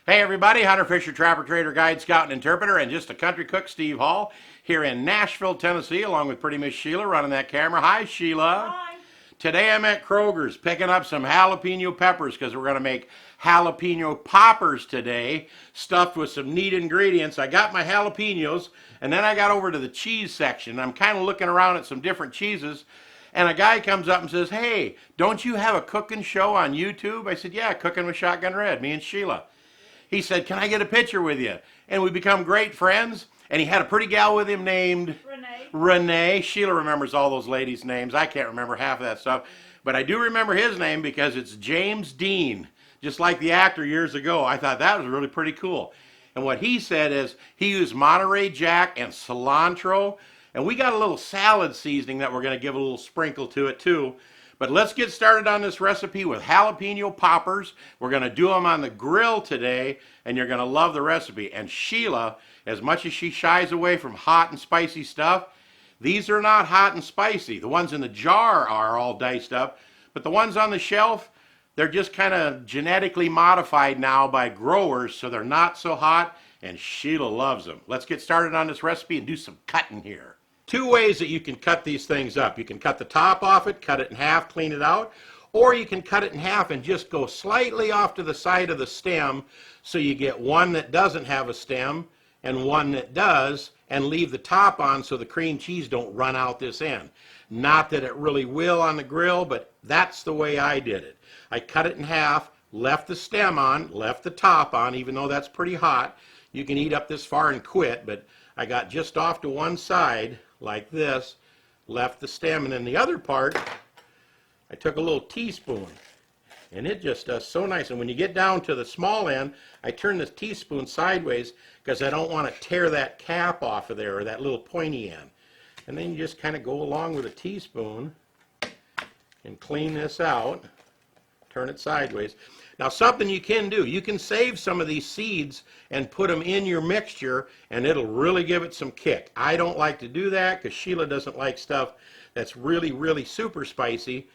Hey everybody, Hunter Fisher, Trapper, Trader, Guide, Scout, and Interpreter, and just a country cook, Steve Hall, here in Nashville, Tennessee, along with pretty Miss Sheila running that camera. Hi, Sheila. Hi. Today I'm at Kroger's picking up some jalapeno peppers because we're going to make jalapeno poppers today, stuffed with some neat ingredients. I got my jalapenos, and then I got over to the cheese section. I'm kind of looking around at some different cheeses, and a guy comes up and says, "Hey, don't you have a cooking show on YouTube?" I said, "Yeah, Cooking with Shotgun Red, me and Sheila." He said, "Can I get a picture with you?" And we become great friends. And he had a pretty gal with him named Renee. Sheila remembers all those ladies' names. I can't remember half of that stuff. But I do remember his name because it's James Dean, just like the actor years ago. I thought that was really pretty cool. And what he said is he used Monterrey Jack and cilantro. And we got a little salad seasoning that we're going to give a little sprinkle to it too. But let's get started on this recipe with jalapeno poppers. We're going to do them on the grill today, and you're going to love the recipe. And Sheila, as much as she shies away from hot and spicy stuff, these are not hot and spicy. The ones in the jar are all diced up, but the ones on the shelf, they're just kind of genetically modified now by growers, so they're not so hot, and Sheila loves them. Let's get started on this recipe and do some cutting here. Two ways that you can cut these things up. You can cut the top off it, cut it in half, clean it out, or you can cut it in half and just go slightly off to the side of the stem so you get one that doesn't have a stem and one that does, and leave the top on so the cream cheese don't run out this end. Not that it really will on the grill, but that's the way I did it. I cut it in half, left the stem on, left the top on, even though that's pretty hot. You can eat up this far and quit, but I got just off to one side like this, left the stem, and then the other part, I took a little teaspoon, and it just does so nice. And when you get down to the small end, I turn this teaspoon sideways because I don't want to tear that cap off of there, or that little pointy end. And then you just kind of go along with a teaspoon and clean this out, turn it sideways. Now, something you can do, you can save some of these seeds and put them in your mixture, and it'll really give it some kick. I don't like to do that because Sheila doesn't like stuff that's really, really super spicy.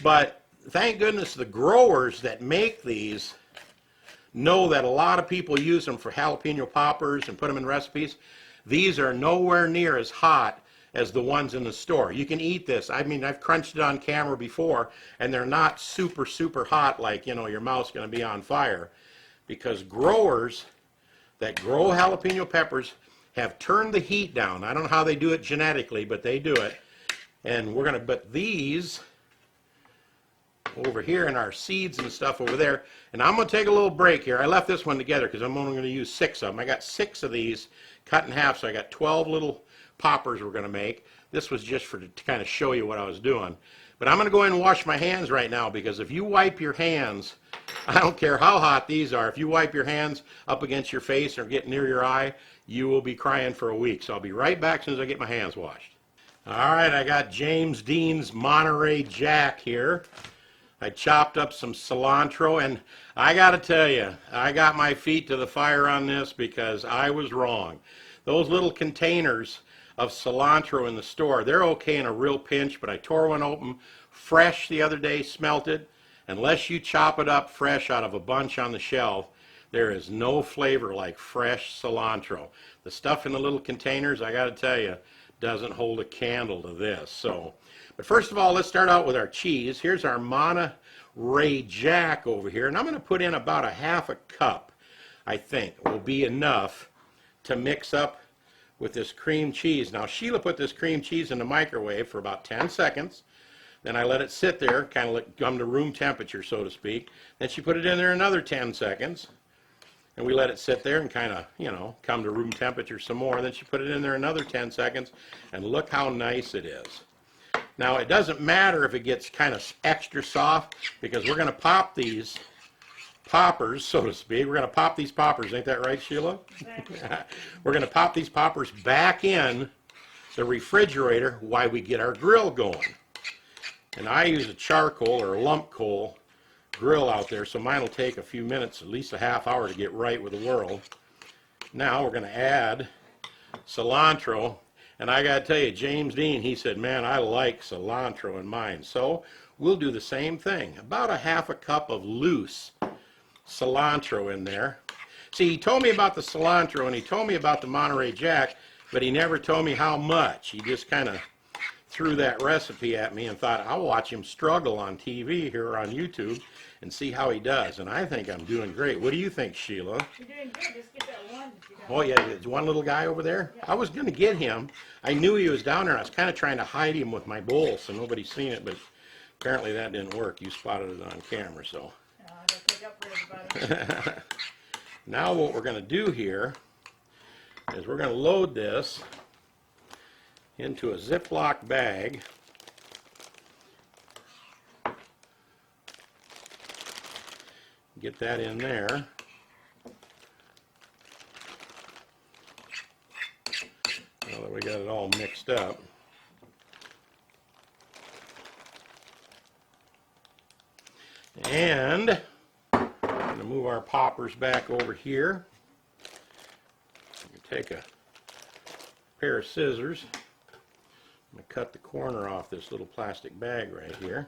But thank goodness the growers that make these know that a lot of people use them for jalapeno poppers and put them in recipes. These are nowhere near as hot as the ones in the store. You can eat this. I mean, I've crunched it on camera before, and they're not super, super hot like, you know, your mouth's going to be on fire. Because growers that grow jalapeno peppers have turned the heat down. I don't know how they do it genetically, but they do it. And we're going to put these over here in our seeds and stuff over there. And I'm going to take a little break here. I left this one together because I'm only going to use 6 of them. I got 6 of these cut in half, so I got 12 little poppers we're going to make. This was just to kind of show you what I was doing. But I'm going to go in and wash my hands right now, because if you wipe your hands, I don't care how hot these are, if you wipe your hands up against your face or get near your eye, you will be crying for a week. So I'll be right back as soon as I get my hands washed. All right, I got James Dean's Monterey Jack here. I chopped up some cilantro, and I got to tell you, I got my feet to the fire on this because I was wrong. Those little containers of cilantro in the store, they're okay in a real pinch, but I tore one open fresh the other day, smelt it. Unless you chop it up fresh out of a bunch on the shelf, there is no flavor like fresh cilantro. The stuff in the little containers, I got to tell you, doesn't hold a candle to this. So, but first of all, let's start out with our cheese. Here's our Monterey Jack over here, and I'm going to put in about a half a cup, I think, will be enough to mix up with this cream cheese. Now, Sheila put this cream cheese in the microwave for about 10 seconds. Then I let it sit there, kind of come to room temperature, so to speak. Then she put it in there another 10 seconds. And we let it sit there and kind of, you know, come to room temperature some more. Then she put it in there another 10 seconds. And look how nice it is. Now, it doesn't matter if it gets kind of extra soft, because we're going to pop these poppers, so to speak. We're going to pop these poppers. Ain't that right, Sheila? We're going to pop these poppers back in the refrigerator while we get our grill going. And I use a charcoal or a lump coal grill out there, so mine will take a few minutes, at least a half hour, to get right with the whirl. Now we're going to add cilantro. And I got to tell you, James Dean, he said, man, I like cilantro in mine. So we'll do the same thing. About a half a cup of loose cilantro in there. See, he told me about the cilantro and he told me about the Monterey Jack, but he never told me how much. He just kind of threw that recipe at me and thought, I'll watch him struggle on TV here on YouTube and see how he does. And I think I'm doing great. What do you think, Sheila? You're doing good. Just get that one. Oh, yeah, there's one little guy over there. Yeah. I was going to get him. I knew he was down there. I was kind of trying to hide him with my bowl so nobody's seen it, but apparently that didn't work. You spotted it on camera, so. I don't pick up for everybody. Now what we're going to do here is we're going to load this into a Ziploc bag. Get that in there. Now that we got it all mixed up. And I'm going to move our poppers back over here. Take a pair of scissors. I'm going to cut the corner off this little plastic bag right here.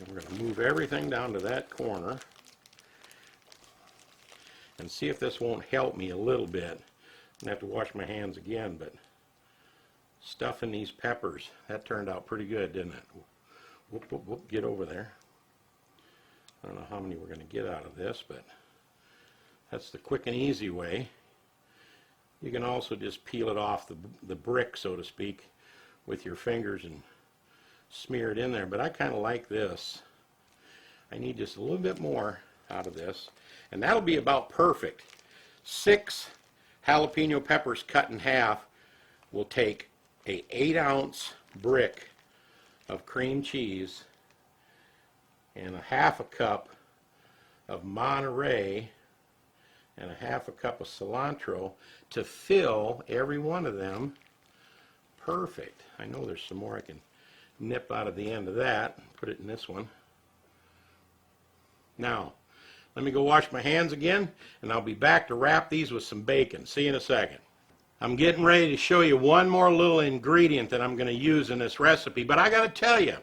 And we're going to move everything down to that corner and see if this won't help me a little bit. I'm going to have to wash my hands again, but stuffing these peppers, that turned out pretty good, didn't it? Whoop, whoop, whoop, get over there. I don't know how many we're going to get out of this, but that's the quick and easy way. You can also just peel it off the brick, so to speak, with your fingers and smear it in there. But I kind of like this. I need just a little bit more out of this. And that'll be about perfect. 6 jalapeno peppers cut in half will take a 8-ounce brick of cream cheese and a half a cup of Monterey and a half a cup of cilantro to fill every one of them perfect. I know there's some more I can nip out of the end of that and put it in this one. Now, let me go wash my hands again, and I'll be back to wrap these with some bacon. See you in a second. I'm getting ready to show you one more little ingredient that I'm going to use in this recipe, but I got to tell you,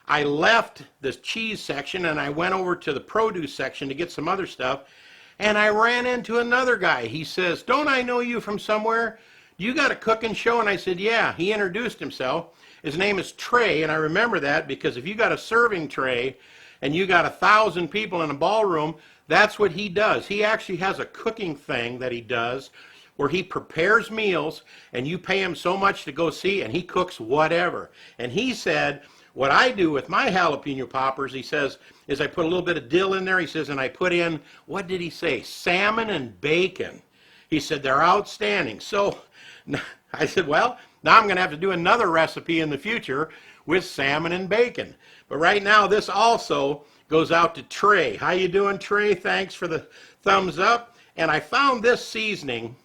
I left the cheese section and I went over to the produce section to get some other stuff, and I ran into another guy. He says, "Don't I know you from somewhere? You got a cooking show?" And I said, "Yeah." He introduced himself. His name is Trey, and I remember that because if you got a serving tray and you got 1,000 people in a ballroom, that's what he does. He actually has a cooking thing that he does where he prepares meals and you pay him so much to go see, and he cooks whatever. And he said, what I do with my jalapeno poppers, he says, is I put a little bit of dill in there. He says, and I put in, what did he say? Salmon and bacon. He said, they're outstanding. So I said, well, now I'm going to have to do another recipe in the future with salmon and bacon. But right now, this also goes out to Trey. How you doing, Trey? Thanks for the thumbs up. And I found this seasoning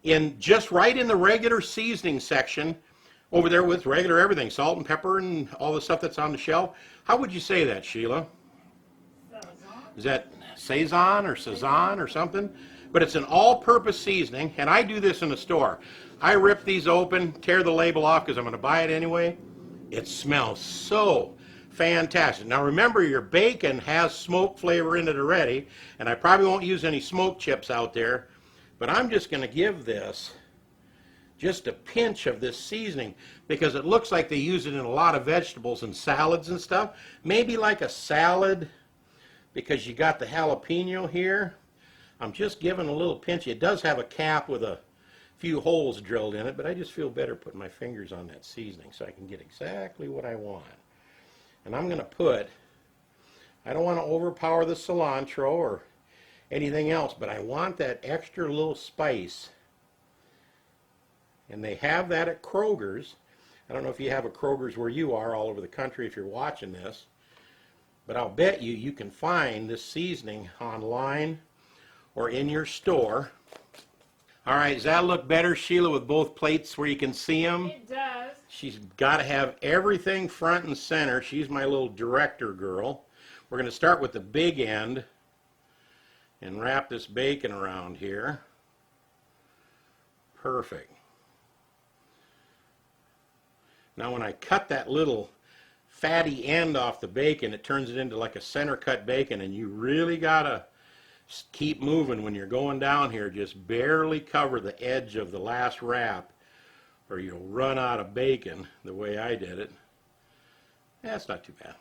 in just right in the regular seasoning section over there with regular everything, salt and pepper and all the stuff that's on the shelf. How would you say that, Sheila? Is that Sazon or Sazon or something? But it's an all-purpose seasoning, and I do this in the store. I rip these open, tear the label off because I'm going to buy it anyway. It smells so fantastic. Now remember, your bacon has smoke flavor in it already, and I probably won't use any smoke chips out there, but I'm just going to give this just a pinch of this seasoning because it looks like they use it in a lot of vegetables and salads and stuff. Maybe like a salad because you got the jalapeno here. I'm just giving a little pinch. It does have a cap with a few holes drilled in it, but I just feel better putting my fingers on that seasoning so I can get exactly what I want. And I'm going to put, I don't want to overpower the cilantro or anything else, but I want that extra little spice. And they have that at Kroger's. I don't know if you have a Kroger's where you are all over the country if you're watching this, but I'll bet you can find this seasoning online or in your store. All right, does that look better, Sheila, with both plates where you can see them? It does. She's got to have everything front and center. She's my little director girl. We're going to start with the big end and wrap this bacon around here. Perfect. Now when I cut that little fatty end off the bacon, it turns it into like a center cut bacon, and you really gotta keep moving when you're going down here. Just barely cover the edge of the last wrap or you'll run out of bacon the way I did it. That's not too bad.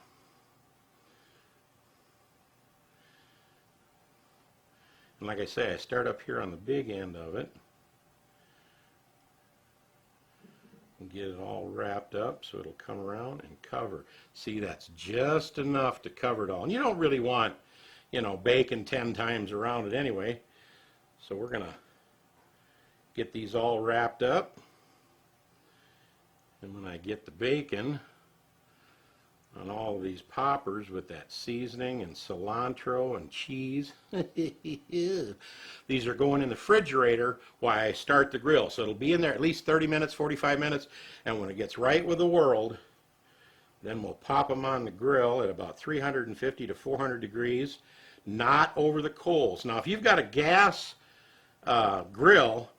And like I say, I start up here on the big end of it and get it all wrapped up so it'll come around and cover. See, that's just enough to cover it all. And you don't really want, you know, bacon 10 times around it anyway. So we're gonna get these all wrapped up. And when I get the bacon on all of these poppers with that seasoning and cilantro and cheese, these are going in the refrigerator while I start the grill. So it'll be in there at least 30 minutes, 45 minutes, and when it gets right with the world, then we'll pop them on the grill at about 350 to 400 degrees, not over the coals. Now, if you've got a gas grill,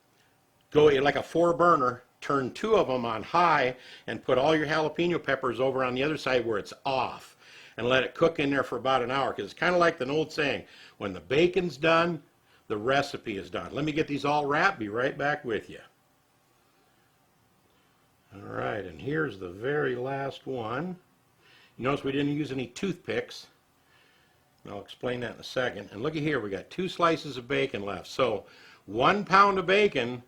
go like a 4-burner, turn 2 of them on high and put all your jalapeno peppers over on the other side where it's off and let it cook in there for about an hour, because it's kind of like the old saying, when the bacon's done, the recipe is done. Let me get these all wrapped, be right back with you. All right, and here's the very last one. You notice we didn't use any toothpicks. I'll explain that in a second. And looky here, we got 2 slices of bacon left. So 1 pound of bacon,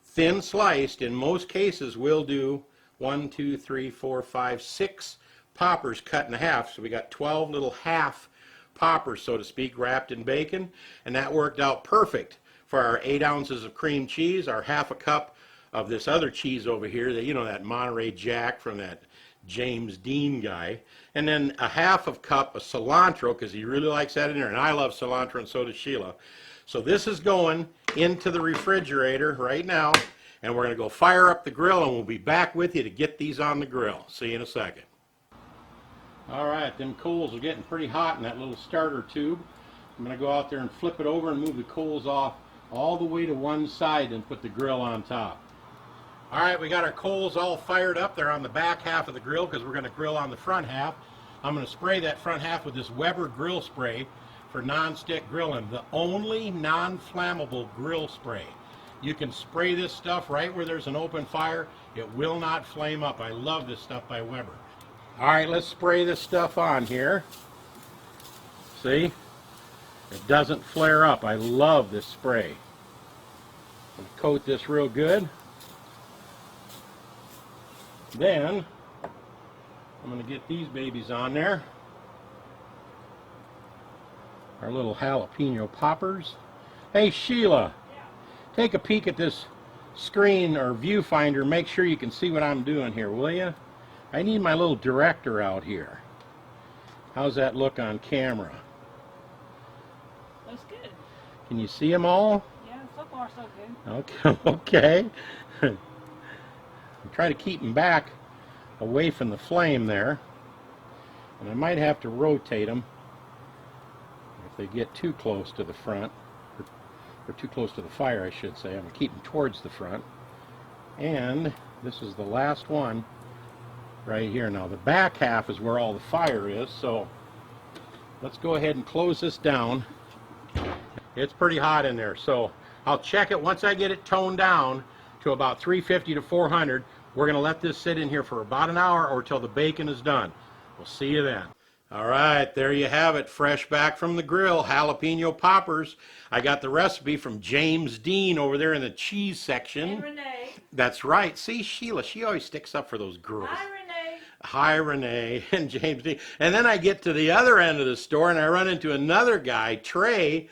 thin sliced, in most cases we'll do 1, 2, 3, 4, 5, 6 poppers cut in half. So we got 12 little half poppers, so to speak, wrapped in bacon. And that worked out perfect for our 8 ounces of cream cheese, our half a cup of this other cheese over here, that, you know, that Monterrey Jack from that James Dean guy, and then a half of cup of cilantro, because he really likes that in there, and I love cilantro, and so does Sheila. So this is going into the refrigerator right now, and we're going to go fire up the grill, and we'll be back with you to get these on the grill. See you in a second. All right, them coals are getting pretty hot in that little starter tube. I'm going to go out there and flip it over and move the coals off all the way to one side and put the grill on top. All right, we got our coals all fired up. They're on the back half of the grill because we're going to grill on the front half. I'm going to spray that front half with this Weber grill spray for non-stick grilling, the only non-flammable grill spray. You can spray this stuff right where there's an open fire. It will not flame up. I love this stuff by Weber. All right, let's spray this stuff on here. See? It doesn't flare up. I love this spray. I'm going to coat this real good. Then I'm going to get these babies on there. Our little jalapeno poppers. Hey Sheila, Yeah. take a peek at this screen or viewfinder. Make sure you can see what I'm doing here, will you? I need my little director out here. How's that look on camera? Looks good. Can you see them all? Yeah, so far so good. Okay. Try to keep them back away from the flame there, and I might have to rotate them if they get too close to the front, or too close to the fire, I should say. I'm going to keep them towards the front. And this is the last one right here. Now the back half is where all the fire is, so let's go ahead and close this down. It's pretty hot in there, so I'll check it once I get it toned down to about 350 to 400. We're going to let this sit in here for about an hour or till the bacon is done. We'll see you then. All right, there you have it, fresh back from the grill, jalapeno poppers. I got the recipe from James Dean over there in the cheese section. And Renee. That's right. See, Sheila, she always sticks up for those girls. Hi, Renee. Hi, Renee and James Dean. And then I get to the other end of the store and I run into another guy, Trey,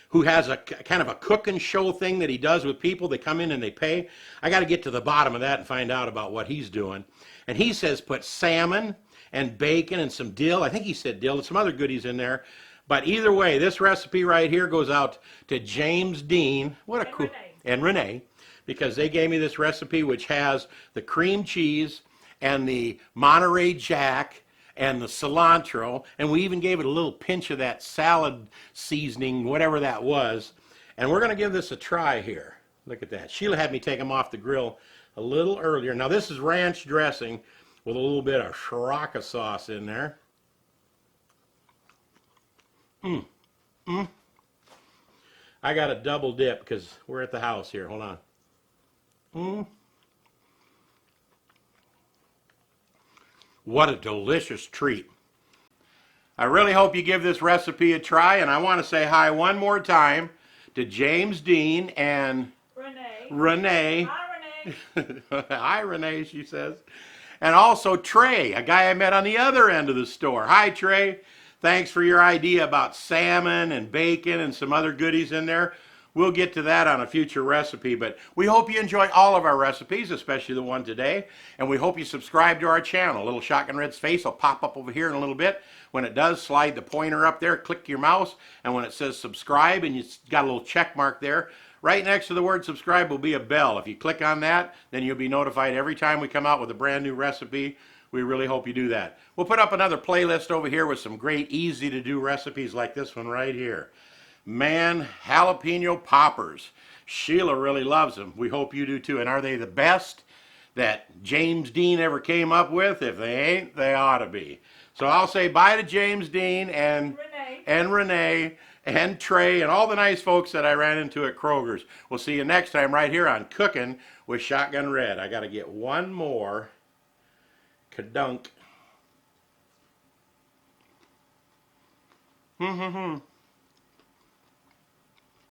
who has a kind of a cook and show thing that he does with people. They come in and they pay. I got to get to the bottom of that and find out about what he's doing. And he says put salmon and bacon and some dill. I think he said dill and some other goodies in there. But either way, this recipe right here goes out to James Dean. What a cool. And Renee, because they gave me this recipe which has the cream cheese and the Monterey Jack and the cilantro, and we even gave it a little pinch of that salad seasoning, whatever that was. And we're going to give this a try here. Look at that. Sheila had me take them off the grill a little earlier. Now this is ranch dressing. with a little bit of Sriracha sauce in there. I got a double dip because we're at the house here. Hold on. What a delicious treat. I really hope you give this recipe a try, and I want to say hi one more time to James Dean and Renee. Hi, Renee. Hi, Renee, she says. And also Trey, a guy I met on the other end of the store. Hi, Trey. Thanks for your idea about salmon and bacon and some other goodies in there. We'll get to that on a future recipe, but we hope you enjoy all of our recipes, especially the one today, and we hope you subscribe to our channel. Little Shotgun Red's face will pop up over here in a little bit. When it does, slide the pointer up there, click your mouse, and when it says subscribe and it's got a little check mark there, right next to the word subscribe will be a bell. If you click on that, then you'll be notified every time we come out with a brand new recipe. We really hope you do that. We'll put up another playlist over here with some great easy to do recipes like this one right here. Man, Jalapeno Poppers. Sheila really loves them. We hope you do too. And are they the best that James Dean ever came up with? If they ain't, they ought to be. So I'll say bye to James Dean and Renee and Trey and all the nice folks that I ran into at Kroger's. We'll see you next time right here on Cooking with Shotgun Red. I got to get one more kadunk.